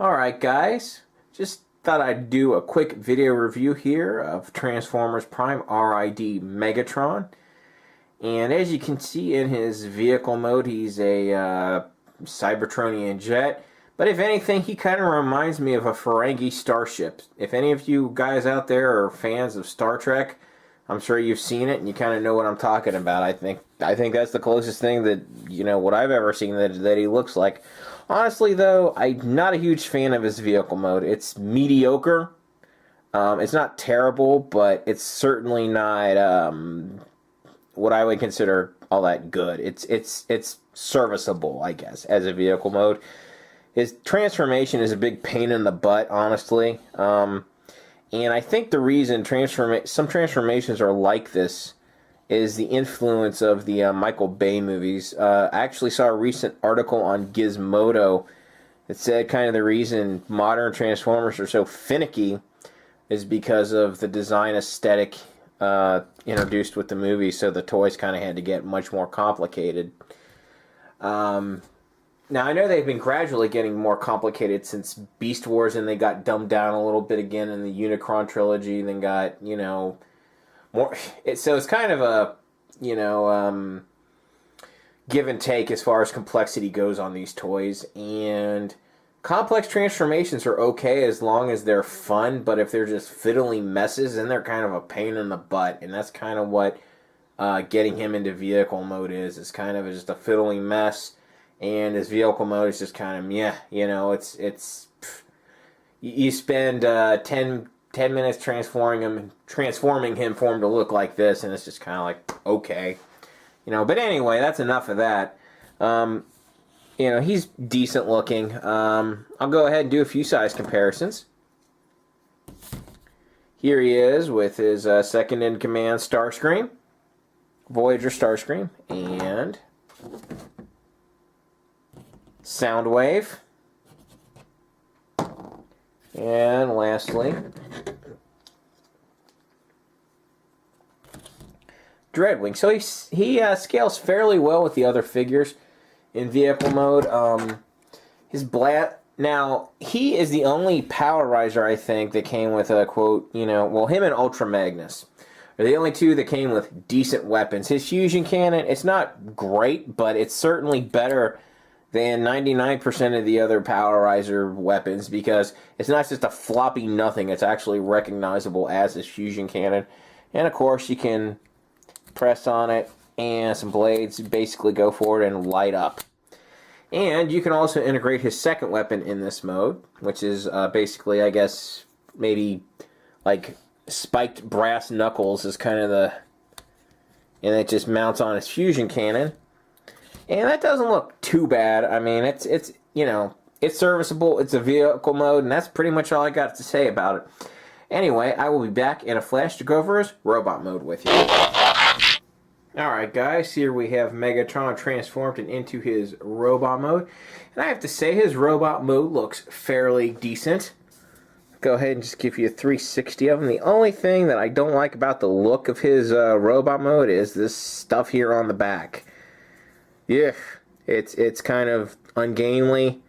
Alright guys, just thought I'd do a quick video review here of Transformers Prime Rid Megatron. And as you can see in his vehicle mode, he's a Cybertronian jet. But if anything, he kind of reminds me of a Ferengi starship. If any of you guys out there are fans of Star Trek, I'm sure you've seen it and you kind of know what I'm talking about. I think that's the closest thing that, what I've ever seen that he looks like. Honestly, though, I'm not a huge fan of his vehicle mode. It's mediocre. It's not terrible, but it's certainly not what I would consider all that good. It's serviceable, I guess, as a vehicle mode. His transformation is a big pain in the butt, honestly. And I think the reason some transformations are like this is the influence of the Michael Bay movies. I actually saw a recent article on Gizmodo that said kind of the reason modern Transformers are so finicky is because of the design aesthetic introduced with the movie, so the toys kind of had to get much more complicated. Now, I know they've been gradually getting more complicated since Beast Wars, and they got dumbed down a little bit again in the Unicron trilogy, and then got, more. So it's kind of a, give and take as far as complexity goes on these toys. And complex transformations are okay as long as they're fun, but if they're just fiddly messes, then they're kind of a pain in the butt. And that's kind of what getting him into vehicle mode is. It's kind of just a fiddly mess. And his vehicle mode is just kind of meh. You spend 10 minutes transforming him for him to look like this, and it's just kind of like, okay. But anyway, that's enough of that. He's decent looking. I'll go ahead and do a few size comparisons. Here he is with his second-in-command Starscream, Voyager Starscream, and Soundwave. And lastly, Dreadwing. So he scales fairly well with the other figures in vehicle mode. Now, he is the only Power Riser, I think, that came with a quote, him and Ultra Magnus are the only two that came with decent weapons. His fusion cannon, it's not great, but it's certainly better than 99% of the other Power Riser weapons, because it's not just a floppy nothing, it's actually recognizable as his fusion cannon. And of course you can press on it and some blades basically go forward and light up. And you can also integrate his second weapon in this mode, which is basically, I guess, maybe like spiked brass knuckles is kind of and it just mounts on his fusion cannon. And that doesn't look too bad. I mean, it's serviceable. It's a vehicle mode, and that's pretty much all I got to say about it. Anyway, I will be back in a flash to go over his robot mode with you. Alright guys, here we have Megatron transformed into his robot mode. And I have to say, his robot mode looks fairly decent. Go ahead and just give you a 360 of him. The only thing that I don't like about the look of his robot mode is this stuff here on the back. Yeah, it's kind of ungainly.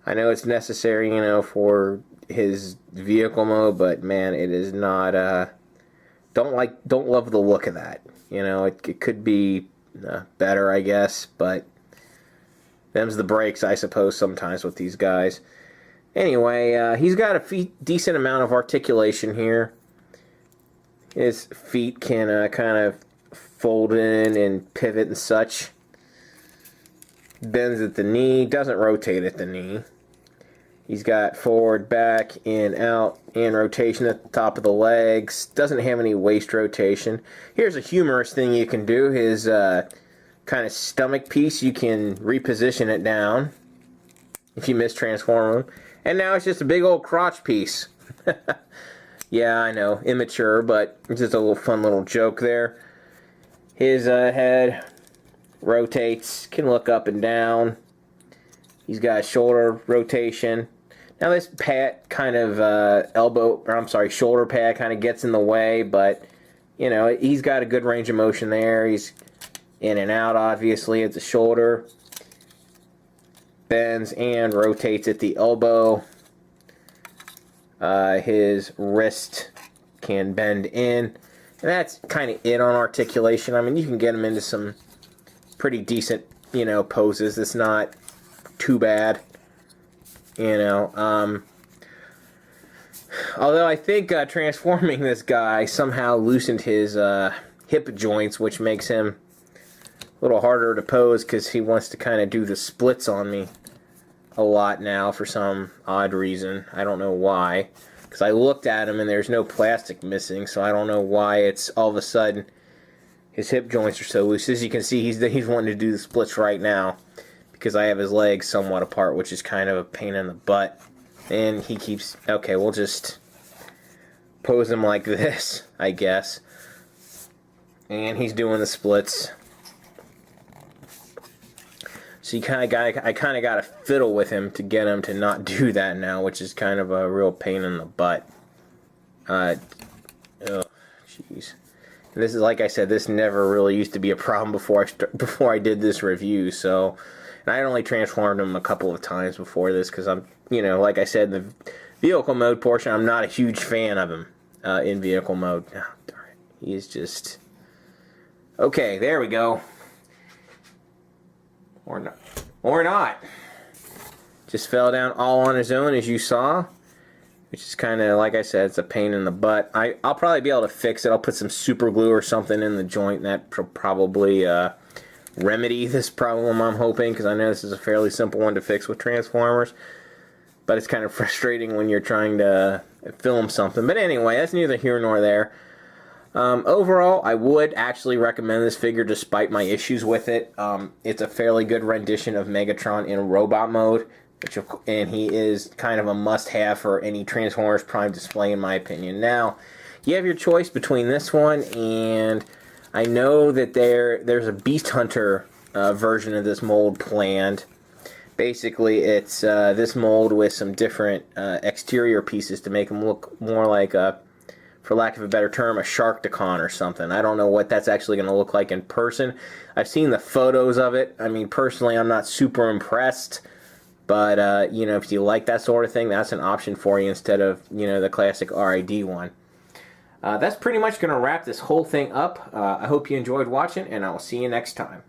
I know it's necessary, for his vehicle mode, but man, it is not. Don't love the look of that. It could be better, I guess, but them's the breaks, I suppose, sometimes with these guys. Anyway, he's got a decent amount of articulation here. His feet can kind of fold in and pivot and such. Bends at the knee, doesn't rotate at the knee. He's got forward, back, in, out, and rotation at the top of the legs. Doesn't have any waist rotation. Here's a humorous thing you can do. His kind of stomach piece, you can reposition it down if you mistransform him. And now it's just a big old crotch piece. Yeah, I know, immature, but it's just a little fun little joke there. His head rotates, can look up and down. He's got shoulder rotation. Now this pad kind of shoulder pad kind of gets in the way, but he's got a good range of motion there. He's in and out, obviously, at the shoulder. bends and rotates at the elbow. His wrist can bend in. And that's kind of it on articulation. I mean, you can get him into some pretty decent, poses. It's not too bad, Although I think transforming this guy somehow loosened his hip joints, which makes him a little harder to pose because he wants to kind of do the splits on me a lot now for some odd reason. I don't know why. Because I looked at him and there's no plastic missing, so I don't know why it's all of a sudden his hip joints are so loose. As you can see, he's wanting to do the splits right now because I have his legs somewhat apart, which is kind of a pain in the butt. And he keeps... Okay, we'll just pose him like this, I guess. And he's doing the splits. So I kind of got to fiddle with him to get him to not do that now, which is kind of a real pain in the butt. Oh, jeez. This is, like I said, this never really used to be a problem before I did this review. So, and I only transformed him a couple of times before this because I'm, like I said, in the vehicle mode portion, I'm not a huge fan of him in vehicle mode. Oh, darn it. He is just... Okay, there we go. Or not. Or not. Just fell down all on his own, as you saw. Which is kind of, like I said, it's a pain in the butt. I'll probably be able to fix it. I'll put some super glue or something in the joint, and that will probably remedy this problem, I'm hoping, because I know this is a fairly simple one to fix with Transformers. But it's kind of frustrating when you're trying to film something. But anyway, that's neither here nor there. Overall, I would actually recommend this figure despite my issues with it. It's a fairly good rendition of Megatron in robot mode, and he is kind of a must-have for any Transformers Prime display in my opinion. Now, you have your choice between this one and I know that there's a Beast Hunter version of this mold planned. Basically, it's this mold with some different exterior pieces to make him look more like a, for lack of a better term, a Sharkticon or something. I don't know what that's actually going to look like in person. I've seen the photos of it. I mean, personally, I'm not super impressed. But, if you like that sort of thing, that's an option for you instead of, the classic RID one. That's pretty much going to wrap this whole thing up. I hope you enjoyed watching, and I will see you next time.